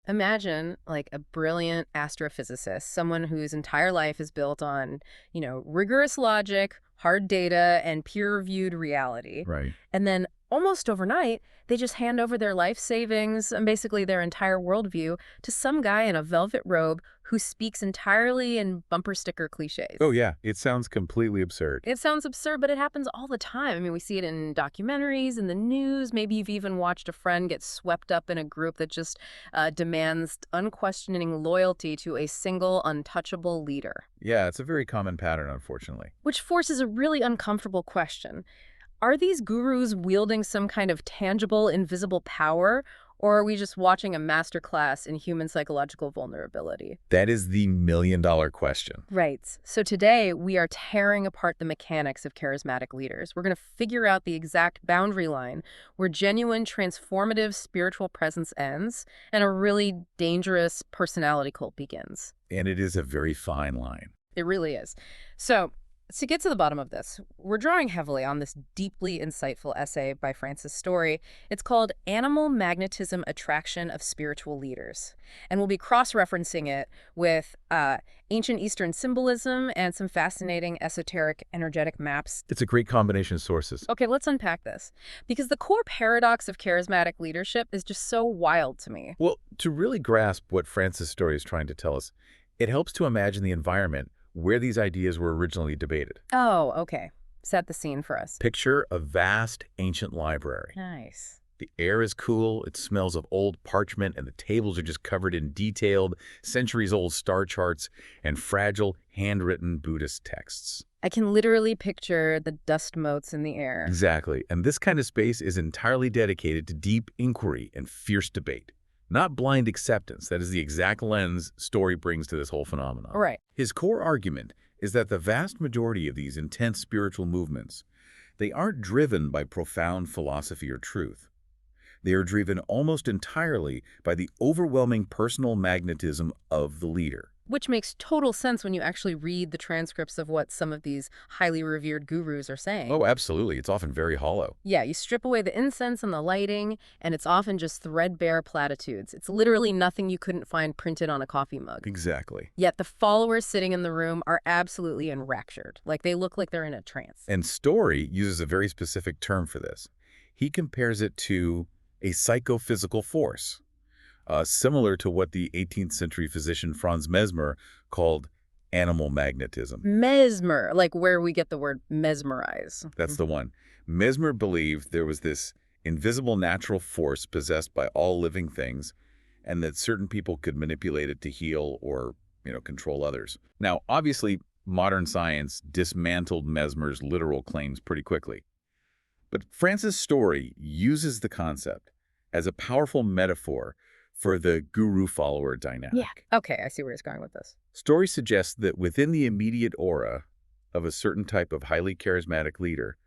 Imagine like a brilliant astrophysicist, someone whose entire life is built on, rigorous logic, hard data, and peer-reviewed reality. Right. And then almost overnight, they just hand over their life savings and basically their entire worldview to some guy in a velvet robe who speaks entirely in bumper sticker Oh, cliches. yeah. It sounds completely absurd. It sounds absurd, but it happens all the time. I mean, we see it in documentaries, in the news. Maybe you've even watched a friend get swept up in a group that just demands unquestioning loyalty to a single, untouchable leader. Yeah, it's a very common pattern, unfortunately. Which forces a really uncomfortable question. Are these gurus wielding some kind of tangible, invisible power, or are we just watching a masterclass in human psychological vulnerability? That is the million-dollar question. Right. So today we are tearing apart the mechanics of charismatic leaders. We're going to figure out the exact boundary line where genuine transformative spiritual presence ends and a really dangerous personality cult begins. And it is a very fine line. It really is. So to get to the bottom of this, we're drawing heavily on this deeply insightful essay by Francis Story. It's called Animal Magnetism Attraction of Spiritual Leaders. And we'll be cross-referencing it with ancient Eastern symbolism and some fascinating esoteric energetic maps. It's a great combination of sources. Okay, let's unpack this. Because the core paradox of charismatic leadership is just so wild to me. Well, to really grasp what Francis' story is trying to tell us, it helps to imagine the environment where these ideas were originally debated. Oh, okay. Set the scene for us. Picture a vast ancient library. Nice. The air is cool, it smells of old parchment, and the tables are just covered in detailed, centuries-old star charts and fragile, handwritten Buddhist texts. I can literally picture the dust motes in the air. Exactly, and this kind of space is entirely dedicated to deep inquiry and fierce debate. Not blind acceptance. That is the exact lens Story brings to this whole phenomenon. Right. His core argument is that the vast majority of these intense spiritual movements, they aren't driven by profound philosophy or truth. They are driven almost entirely by the overwhelming personal magnetism of the leader. Which makes total sense when you actually read the transcripts of what some of these highly revered gurus are saying. Oh, absolutely. It's often very hollow. Yeah, you strip away the incense and the lighting, and it's often just threadbare platitudes. It's literally nothing you couldn't find printed on a coffee mug. Exactly. Yet the followers sitting in the room are absolutely enraptured. Like they look like they're in a trance. And Story uses a very specific term for this. He compares it to a psychophysical force. Similar to what the 18th century physician Franz Mesmer called animal magnetism. Mesmer, like where we get the word mesmerize. That's the one. Mesmer believed there was this invisible natural force possessed by all living things, and that certain people could manipulate it to heal or, control others. Now, obviously, modern science dismantled Mesmer's literal claims pretty quickly. But Francis' Story uses the concept as a powerful metaphor for the guru-follower dynamic. Yeah. Okay, I see where he's going with this. Story suggests that within the immediate aura of a certain type of highly charismatic leader,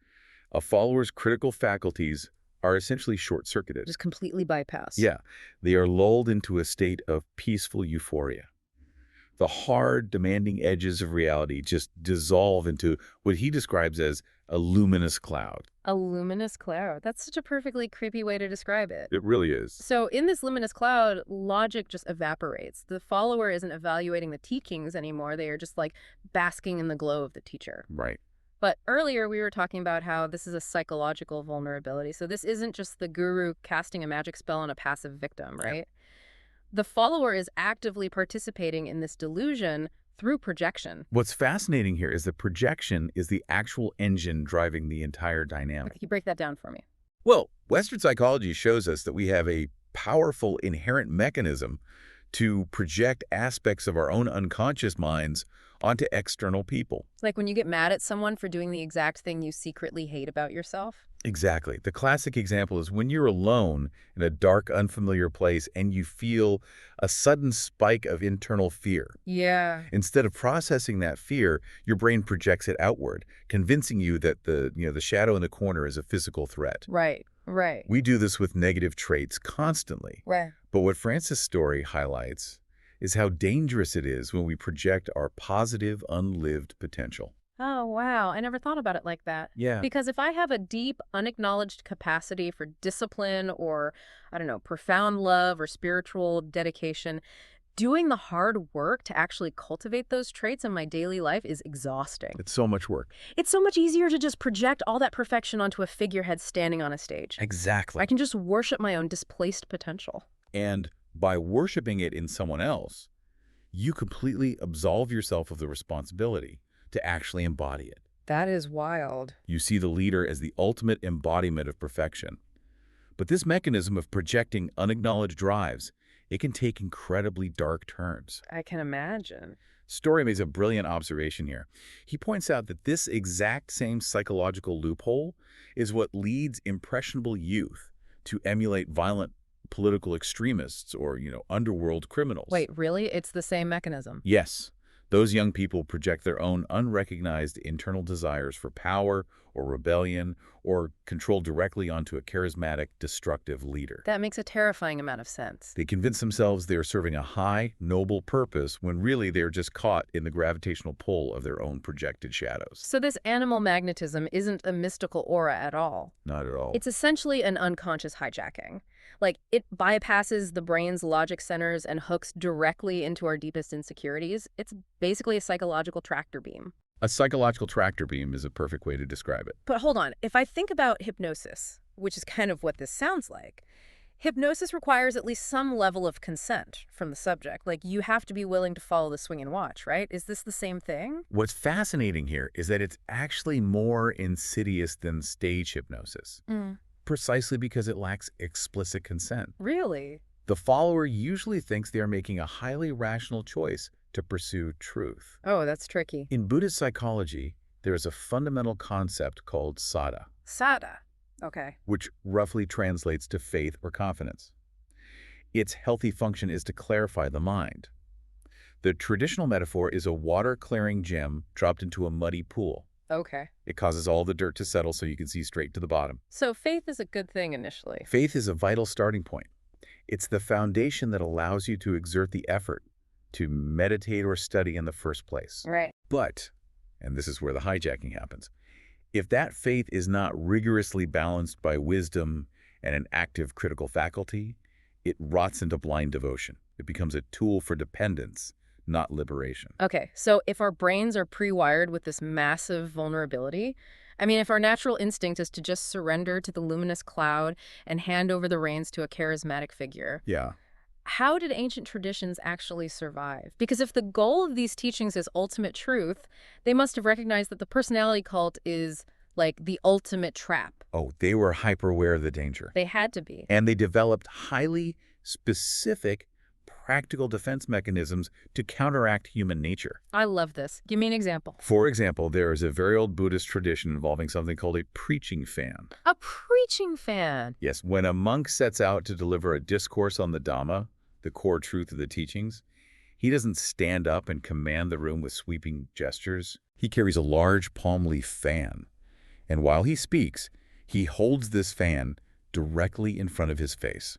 a follower's critical faculties are essentially short-circuited. Just completely bypass. Yeah, they are lulled into a state of peaceful euphoria. The hard, demanding edges of reality just dissolve into what he describes as a luminous cloud. A luminous cloud. That's such a perfectly creepy way to describe it. It really is. So in this luminous cloud, logic just evaporates. The follower isn't evaluating the teachings anymore. They are just like basking in the glow of the teacher. Right. But earlier we were talking about how this is a psychological vulnerability. So this isn't just the guru casting a magic spell on a passive victim, right? The follower is actively participating in this delusion through projection. What's fascinating here is that projection is the actual engine driving the entire dynamic. Can you break that down for me? Well, Western psychology shows us that we have a powerful inherent mechanism to project aspects of our own unconscious minds onto external people. It's like when you get mad at someone for doing the exact thing you secretly hate about yourself. Exactly. The classic example is when you're alone in a dark, unfamiliar place and you feel a sudden spike of internal fear. Yeah. Instead of processing that fear, your brain projects it outward, convincing you that the shadow in the corner is a physical threat. Right. Right. We do this with negative traits constantly. Right. But what Francis' story highlights is how dangerous it is when we project our positive, unlived potential. Oh, wow. I never thought about it like that. Yeah. Because if I have a deep, unacknowledged capacity for discipline or, I don't know, profound love or spiritual dedication, doing the hard work to actually cultivate those traits in my daily life is exhausting. It's so much work. It's so much easier to just project all that perfection onto a figurehead standing on a stage. I Exactly. can just worship my own displaced potential. And by worshiping it in someone else, you completely absolve yourself of the responsibility to actually embody it. That is wild. You see the leader as the ultimate embodiment of perfection. But this mechanism of projecting unacknowledged drives, it can take incredibly dark turns. I can imagine. Story makes a brilliant observation here. He points out that this exact same psychological loophole is what leads impressionable youth to emulate violent political extremists or, underworld criminals. Wait, really? It's the same mechanism? Yes, those young people project their own unrecognized internal desires for power or rebellion or control directly onto a charismatic, destructive leader. That makes a terrifying amount of sense. They convince themselves they are serving a high, noble purpose when really they are just caught in the gravitational pull of their own projected shadows. So this animal magnetism isn't a mystical aura at all. Not at all. It's essentially an unconscious hijacking. Like, it bypasses the brain's logic centers and hooks directly into our deepest insecurities. It's basically a psychological tractor beam. A psychological tractor beam is a perfect way to describe it. But hold on, if I think about hypnosis, which is kind of what this sounds like, hypnosis requires at least some level of consent from the subject. Like, you have to be willing to follow the swing and watch, right? Is this the same thing? What's fascinating here is that it's actually more insidious than stage hypnosis, precisely because it lacks explicit consent. Really? The follower usually thinks they are making a highly rational choice to pursue truth. Oh, that's tricky. In Buddhist psychology, there is a fundamental concept called sada, Sada. Okay. which roughly translates to faith or confidence. Its healthy function is to clarify the mind. The traditional metaphor is a water-clearing gem dropped into a muddy pool. Okay. It causes all the dirt to settle so you can see straight to the bottom. So faith is a good thing initially. Faith is a vital starting point. It's the foundation that allows you to exert the effort to meditate or study in the first place. Right. But, and this is where the hijacking happens, if that faith is not rigorously balanced by wisdom and an active critical faculty, it rots into blind devotion. It becomes a tool for dependence, not liberation. Okay, so if our brains are pre-wired with this massive vulnerability, I mean, if our natural instinct is to just surrender to the luminous cloud and hand over the reins to a charismatic figure, Yeah. how did ancient traditions actually survive? Because if the goal of these teachings is ultimate truth, they must have recognized that the personality cult is like the ultimate trap. Oh, they were hyper-aware of the danger. They had to be. And they developed highly specific practical defense mechanisms to counteract human nature. I love this. Give me an example. For example, there is a very old Buddhist tradition involving something called a preaching fan. A preaching fan. Yes, when a monk sets out to deliver a discourse on the Dhamma, the core truth of the teachings, he doesn't stand up and command the room with sweeping gestures. He carries a large palm leaf fan. And while he speaks, he holds this fan directly in front of his face.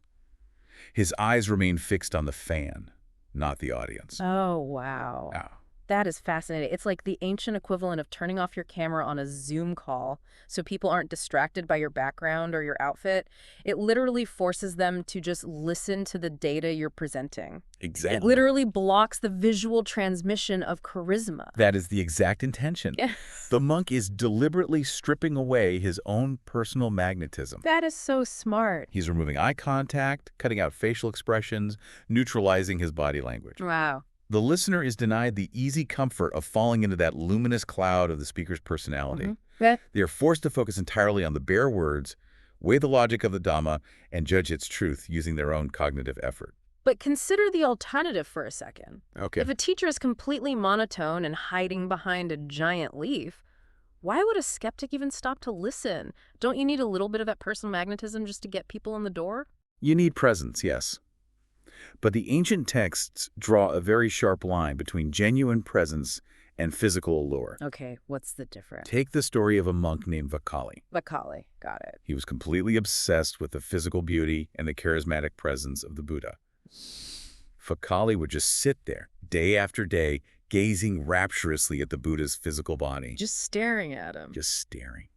His eyes remain fixed on the fan, not the audience. Oh, wow. Ah, That is fascinating. It's like the ancient equivalent of turning off your camera on a Zoom call so people aren't distracted by your background or your outfit. It literally forces them to just listen to the data you're presenting. It exactly. literally blocks the visual transmission of charisma. That is the exact intention. Yeah. The monk is deliberately stripping away his own personal magnetism. That is so smart. He's removing eye contact, cutting out facial expressions, neutralizing his body language. Wow. The listener is denied the easy comfort of falling into that luminous cloud of the speaker's personality. Yeah. They are forced to focus entirely on the bare words, weigh the logic of the Dhamma, and judge its truth using their own cognitive effort. But consider the alternative for a second. Okay. If a teacher is completely monotone and hiding behind a giant leaf, why would a skeptic even stop to listen? Don't you need a little bit of that personal magnetism just to get people in the door? You need presence, yes. But the ancient texts draw a very sharp line between genuine presence and physical allure. Okay, what's the difference? Take the story of a monk named Vakali. Vakali, got it. He was completely obsessed with the physical beauty and the charismatic presence of the Buddha. Vakali would just sit there, day after day, gazing rapturously at the Buddha's physical body. Just staring at him. Just staring.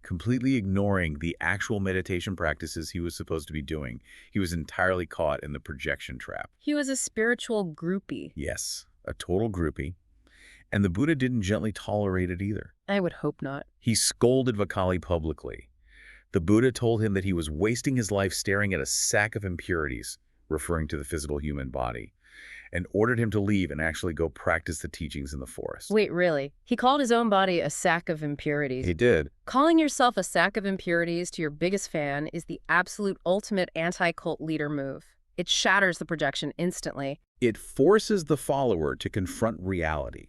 Completely ignoring the actual meditation practices he was supposed to be doing. He was entirely caught in the projection trap. He was a spiritual groupie. Yes, a total groupie. And the Buddha didn't gently tolerate it either. I would hope not. He scolded Vakali publicly. The Buddha told him that he was wasting his life staring at a sack of impurities, referring to the physical human body, and ordered him to leave and actually go practice the teachings in the forest. Wait, really? He called his own body a sack of impurities. He did. Calling yourself a sack of impurities to your biggest fan is the absolute ultimate anti-cult leader move. It shatters the projection instantly. It forces the follower to confront reality.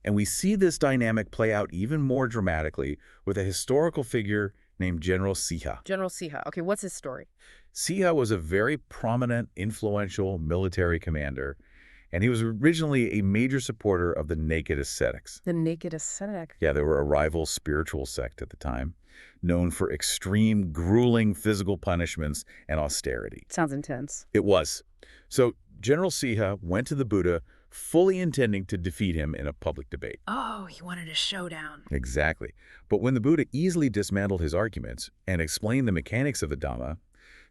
And we see this dynamic play out even more dramatically with a historical figure named General Siha. General Siha. Okay, what's his story? Siha was a very prominent, influential military commander, and he was originally a major supporter of the naked ascetics. The naked ascetic. Yeah, they were a rival spiritual sect at the time, known for extreme, grueling physical punishments and austerity. Sounds intense. It was. So General Siha went to the Buddha fully intending to defeat him in a public debate. Oh, he wanted a showdown. Exactly. But when the Buddha easily dismantled his arguments and explained the mechanics of the Dhamma,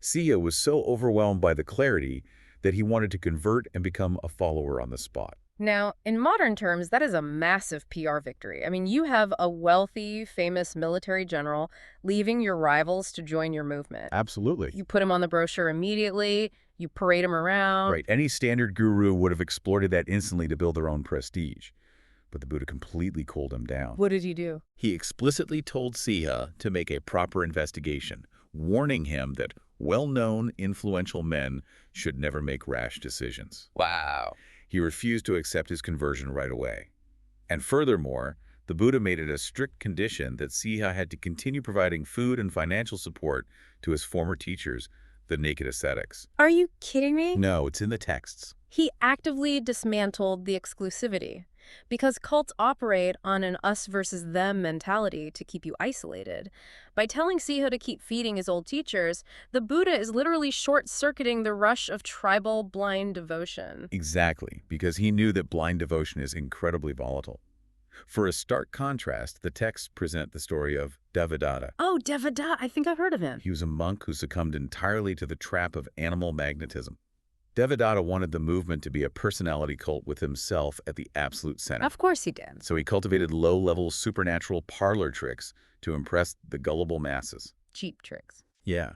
Siha was so overwhelmed by the clarity that he wanted to convert and become a follower on the spot. Now, in modern terms, that is a massive PR victory. I mean, you have a wealthy, famous military general leaving your rivals to join your movement. Absolutely. You put him on the brochure immediately. You parade him around. Right. Any standard guru would have exploited that instantly to build their own prestige. But the Buddha completely cooled him down. What did he do? He explicitly told Siha to make a proper investigation, warning him that well-known, influential men should never make rash decisions. Wow. He refused to accept his conversion right away. And furthermore, the Buddha made it a strict condition that Siha had to continue providing food and financial support to his former teachers, the naked ascetics. Are you kidding me? No, it's in the texts. He actively dismantled the exclusivity because cults operate on an us versus them mentality to keep you isolated. By telling Siha to keep feeding his old teachers, the Buddha is literally short-circuiting the rush of tribal blind devotion. Exactly, because he knew that blind devotion is incredibly volatile. For a stark contrast, the texts present the story of Devadatta. Oh, Devadatta. I think I've heard of him. He was a monk who succumbed entirely to the trap of animal magnetism. Devadatta wanted the movement to be a personality cult with himself at the absolute center. Of course he did. So he cultivated low-level supernatural parlor tricks to impress the gullible masses. Cheap tricks. Yeah.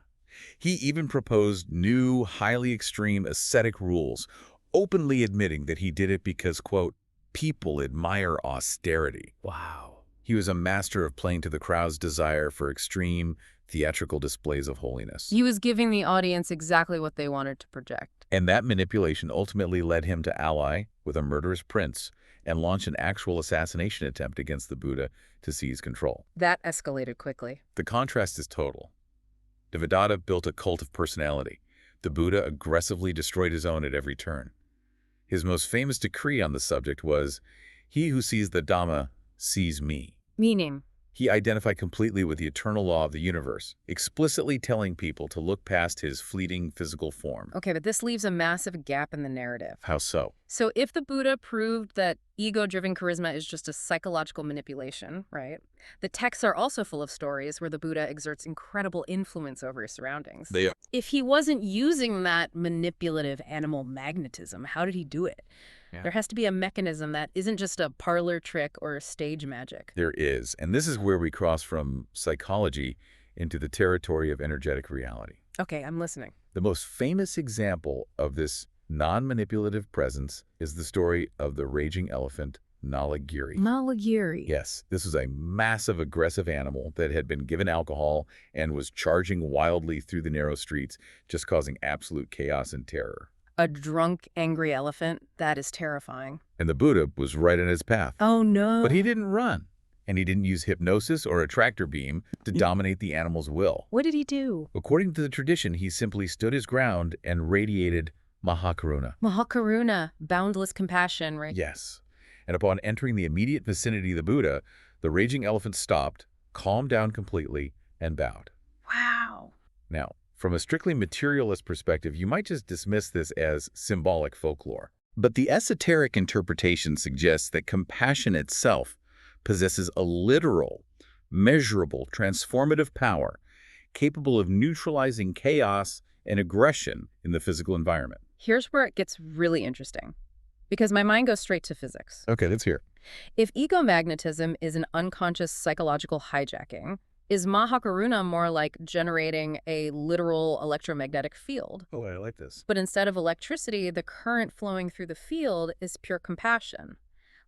He even proposed new, highly extreme ascetic rules, openly admitting that he did it because, quote, people admire austerity. Wow. He was a master of playing to the crowd's desire for extreme, theatrical displays of holiness. He was giving the audience exactly what they wanted to project. And that manipulation ultimately led him to ally with a murderous prince and launch an actual assassination attempt against the Buddha to seize control. That escalated quickly. The contrast is total. Devadatta built a cult of personality. The Buddha aggressively destroyed his own at every turn. His most famous decree on the subject was, "He who sees the Dhamma sees me." Meaning? He identified completely with the eternal law of the universe, explicitly telling people to look past his fleeting physical form. Okay, but this leaves a massive gap in the narrative. How so? So if the Buddha proved that ego-driven charisma is just a psychological manipulation, right? The texts are also full of stories where the Buddha exerts incredible influence over his surroundings. They are. If he wasn't using that manipulative animal magnetism, how did he do it? Yeah. There has to be a mechanism that isn't just a parlor trick or stage magic. There is, and this is where we cross from psychology into the territory of energetic reality. Okay, I'm listening. The most famous example of this non-manipulative presence is the story of the raging elephant, Nalagiri. Nalagiri. Yes, this was a massive, aggressive animal that had been given alcohol and was charging wildly through the narrow streets, just causing absolute chaos and terror. A drunk, angry elephant? That is terrifying. And the Buddha was right in his path. Oh, no. But he didn't run, and he didn't use hypnosis or a tractor beam to dominate the animal's will. What did he do? According to the tradition, he simply stood his ground and radiated Mahakaruna. Mahakaruna, boundless compassion, right? Yes. And upon entering the immediate vicinity of the Buddha, the raging elephant stopped, calmed down completely, and bowed. Wow. Now, from a strictly materialist perspective, you might just dismiss this as symbolic folklore. But the esoteric interpretation suggests that compassion itself possesses a literal, measurable, transformative power capable of neutralizing chaos and aggression in the physical environment. Here's where it gets really interesting, because my mind goes straight to physics. Okay, let's hear. If egomagnetism is an unconscious psychological hijacking, is Mahakaruna more like generating a literal electromagnetic field? Oh, I like this. But instead of electricity, the current flowing through the field is pure compassion,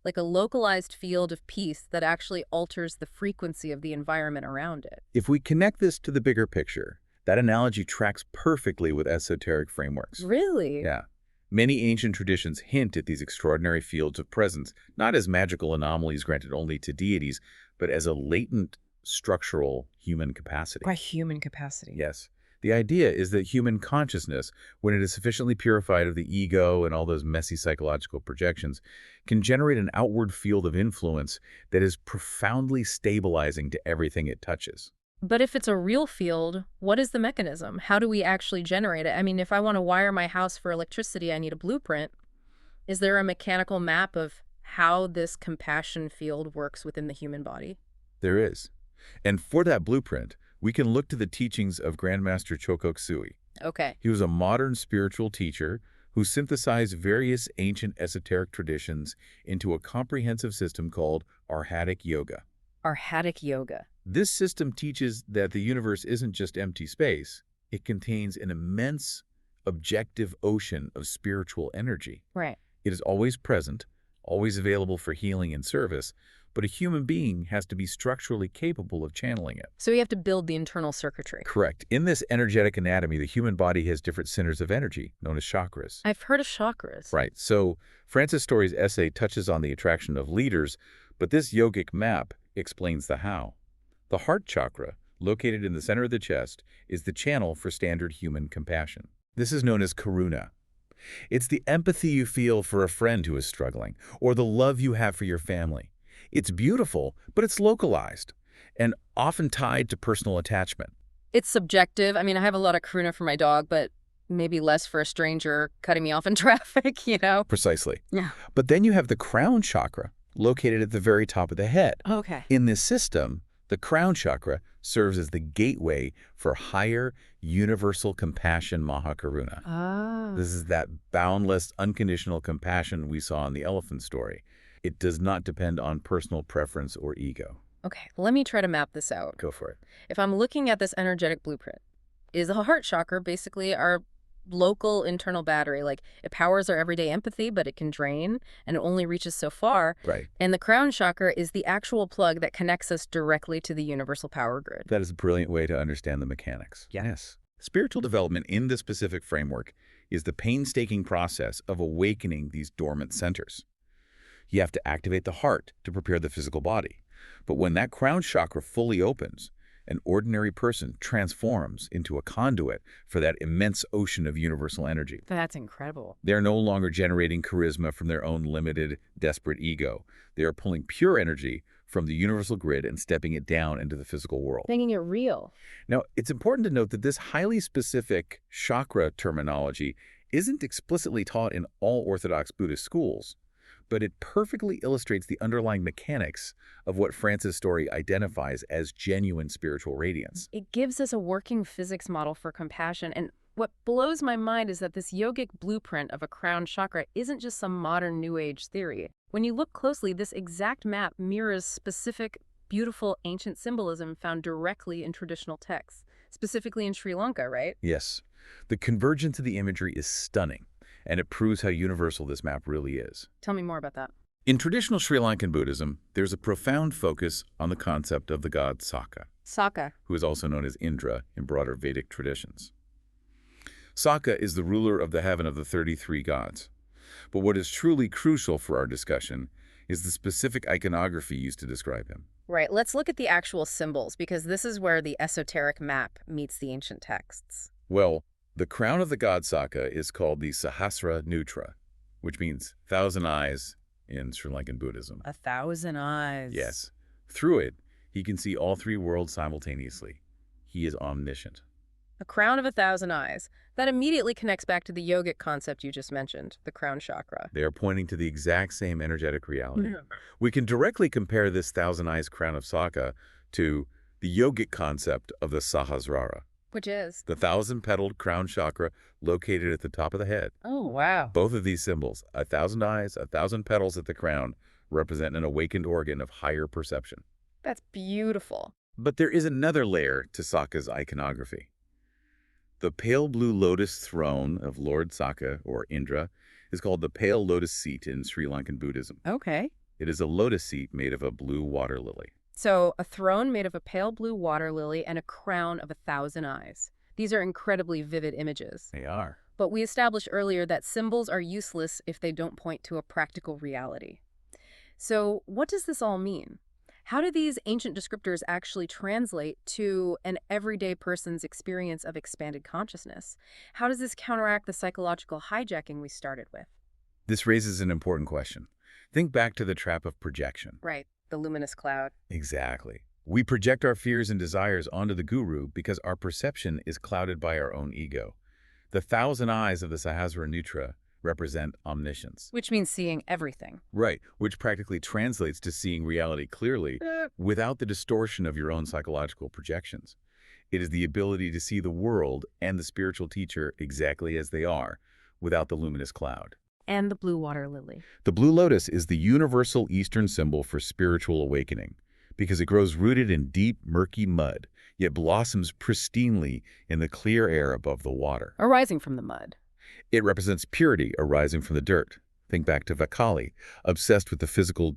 like a localized field of peace that actually alters the frequency of the environment around it. If we connect this to the bigger picture, that analogy tracks perfectly with esoteric frameworks. Really? Yeah. Many ancient traditions hint at these extraordinary fields of presence, not as magical anomalies granted only to deities, but as a latent structural human capacity. By human capacity. Yes. The idea is that human consciousness, when it is sufficiently purified of the ego and all those messy psychological projections, can generate an outward field of influence that is profoundly stabilizing to everything it touches. But if it's a real field, what is the mechanism? How do we actually generate it? I mean, if I want to wire my house for electricity, I need a blueprint. Is there a mechanical map of how this compassion field works within the human body? There is. And for that blueprint, we can look to the teachings of Grandmaster Chokoksui. Okay. He was a modern spiritual teacher who synthesized various ancient esoteric traditions into a comprehensive system called Arhatic Yoga. Arhatic yoga. This system teaches that the universe isn't just empty space. It contains an immense, objective ocean of spiritual energy. Right. It is always present, always available for healing and service, but a human being has to be structurally capable of channeling it. So we have to build the internal circuitry. Correct. In this energetic anatomy, the human body has different centers of energy, known as chakras. I've heard of chakras. Right. So Francis Story's essay touches on the attraction of leaders, but this yogic map explains the how. The heart chakra, located in the center of the chest, is the channel for standard human compassion. This is known as karuna. It's the empathy you feel for a friend who is struggling, or the love you have for your family. It's beautiful, but it's localized, and often tied to personal attachment. It's subjective. I mean, I have a lot of karuna for my dog, but maybe less for a stranger cutting me off in traffic, you know? Precisely. Yeah. But then you have the crown chakra, located at the very top of the head. Okay. In this system, the crown chakra serves as the gateway for higher, universal compassion Mahakaruna. Ah. This is that boundless, unconditional compassion we saw in the elephant story. It does not depend on personal preference or ego. Okay, let me try to map this out. Go for it. If I'm looking at this energetic blueprint, is the heart chakra basically our local internal battery? Like, it powers our everyday empathy, but it can drain, and it only reaches so far. Right. And the crown chakra is the actual plug that connects us directly to the universal power grid. That is a brilliant way to understand the mechanics. Yes. Spiritual development in this specific framework is the painstaking process of awakening these dormant centers. You have to activate the heart to prepare the physical body. But when that crown chakra fully opens, an ordinary person transforms into a conduit for that immense ocean of universal energy. That's incredible. They're no longer generating charisma from their own limited, desperate ego. They are pulling pure energy from the universal grid and stepping it down into the physical world. Making it real. Now, it's important to note that this highly specific chakra terminology isn't explicitly taught in all Orthodox Buddhist schools, but it perfectly illustrates the underlying mechanics of what Francis Story identifies as genuine spiritual radiance. It gives us a working physics model for compassion. And what blows my mind is that this yogic blueprint of a crown chakra isn't just some modern New Age theory. When you look closely, this exact map mirrors specific, beautiful ancient symbolism found directly in traditional texts, specifically in Sri Lanka, right? Yes. The convergence of the imagery is stunning, and it proves how universal this map really is. Tell me more about that. In traditional Sri Lankan Buddhism, there's a profound focus on the concept of the god Saka, Saka. who is also known as Indra in broader Vedic traditions. Saka is the ruler of the heaven of the 33 gods. But what is truly crucial for our discussion is the specific iconography used to describe him. Right, let's look at the actual symbols, because this is where the esoteric map meets the ancient texts. Well, the crown of the god Saka is called the Sahasra Nutra, which means 1,000 eyes in Sri Lankan Buddhism. 1,000 eyes. Yes. Through it, he can see all three worlds simultaneously. He is omniscient. A crown of 1,000 eyes. That immediately connects back to the yogic concept you just mentioned, the crown chakra. They are pointing to the exact same energetic reality. Yeah. We can directly compare this thousand eyes crown of Saka to the yogic concept of the Sahasrara, Which is? the thousand-petaled crown chakra located at the top of the head. Oh, wow. Both of these symbols, 1,000 eyes, 1,000 petals at the crown, represent an awakened organ of higher perception. That's beautiful. But there is another layer to Saka's iconography. The pale blue lotus throne of Lord Saka, or Indra, is called the pale lotus seat in Sri Lankan Buddhism. Okay. It is a lotus seat made of a blue water lily. So, a throne made of a pale blue water lily and a crown of 1,000 eyes. These are incredibly vivid images. They are. But we established earlier that symbols are useless if they don't point to a practical reality. So, what does this all mean? How do these ancient descriptors actually translate to an everyday person's experience of expanded consciousness? How does this counteract the psychological hijacking we started with? This raises an important question. Think back to the trap of projection. Right, the luminous cloud. Exactly. We project our fears and desires onto the guru because our perception is clouded by our own ego. The thousand eyes of the Sahasrara Nutra represent omniscience. Which means seeing everything. Right, which practically translates to seeing reality clearly without the distortion of your own psychological projections. It is the ability to see the world and the spiritual teacher exactly as they are, without the luminous cloud. And the blue water lily. The blue lotus is the universal Eastern symbol for spiritual awakening because it grows rooted in deep, murky mud, yet blossoms pristinely in the clear air above the water. Arising from the mud. It represents purity arising from the dirt. Think back to Vakali, obsessed with the physical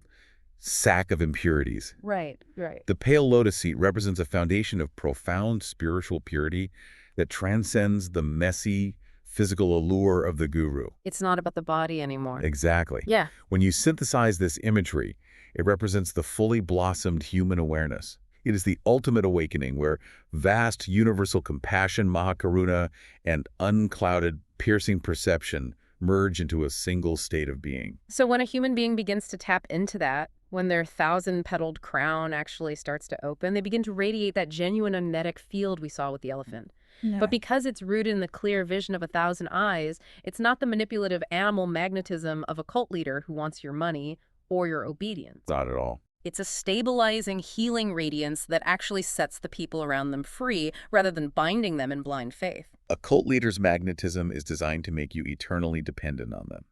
sack of impurities. Right. The pale lotus seat represents a foundation of profound spiritual purity that transcends the messy, physical allure of the guru. It's not about the body anymore. Exactly. Yeah. When you synthesize this imagery, it represents the fully blossomed human awareness. It is the ultimate awakening where vast universal compassion, Mahakaruna, and unclouded, piercing perception merge into a single state of being. So when a human being begins to tap into that, when their thousand-petaled crown actually starts to open, they begin to radiate that genuine magnetic field we saw with the elephant. Yeah. But because it's rooted in the clear vision of 1,000 eyes, it's not the manipulative animal magnetism of a cult leader who wants your money or your obedience. Not at all. It's a stabilizing, healing radiance that actually sets the people around them free rather than binding them in blind faith. A cult leader's magnetism is designed to make you eternally dependent on them.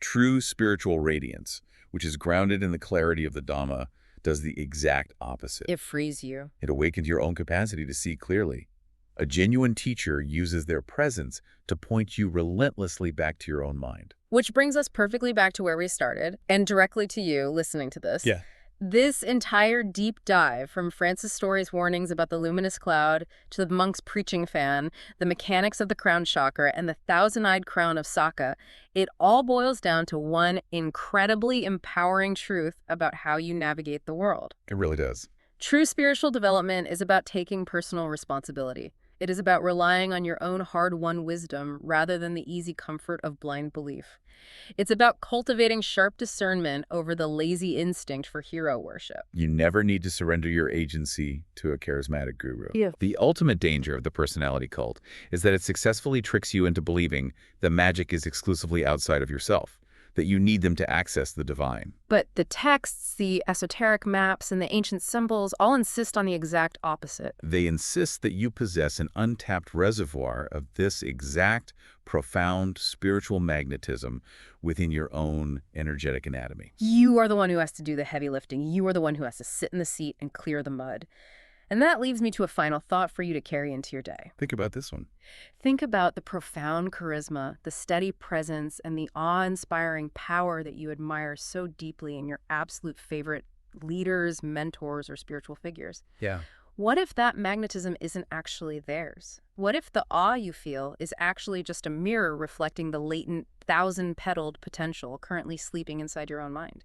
True spiritual radiance, which is grounded in the clarity of the Dhamma, does the exact opposite. It frees you. It awakens your own capacity to see clearly. A genuine teacher uses their presence to point you relentlessly back to your own mind. Which brings us perfectly back to where we started, and directly to you listening to this. Yeah. This entire deep dive, from Francis Story's warnings about the luminous cloud to the monk's preaching fan, the mechanics of the crown chakra, and the thousand-eyed crown of Saka, it all boils down to one incredibly empowering truth about how you navigate the world. It really does. True spiritual development is about taking personal responsibility. It is about relying on your own hard-won wisdom rather than the easy comfort of blind belief. It's about cultivating sharp discernment over the lazy instinct for hero worship. You never need to surrender your agency to a charismatic guru. Yeah. The ultimate danger of the personality cult is that it successfully tricks you into believing that magic is exclusively outside of yourself, that you need them to access the divine. But the texts, the esoteric maps, and the ancient symbols all insist on the exact opposite. They insist that you possess an untapped reservoir of this exact, profound spiritual magnetism within your own energetic anatomy. You are the one who has to do the heavy lifting. You are the one who has to sit in the seat and clear the mud. And that leaves me to a final thought for you to carry into your day. Think about this one. Think about the profound charisma, the steady presence, and the awe-inspiring power that you admire so deeply in your absolute favorite leaders, mentors, or spiritual figures. Yeah. What if that magnetism isn't actually theirs? What if the awe you feel is actually just a mirror reflecting the latent, thousand-petaled potential currently sleeping inside your own mind?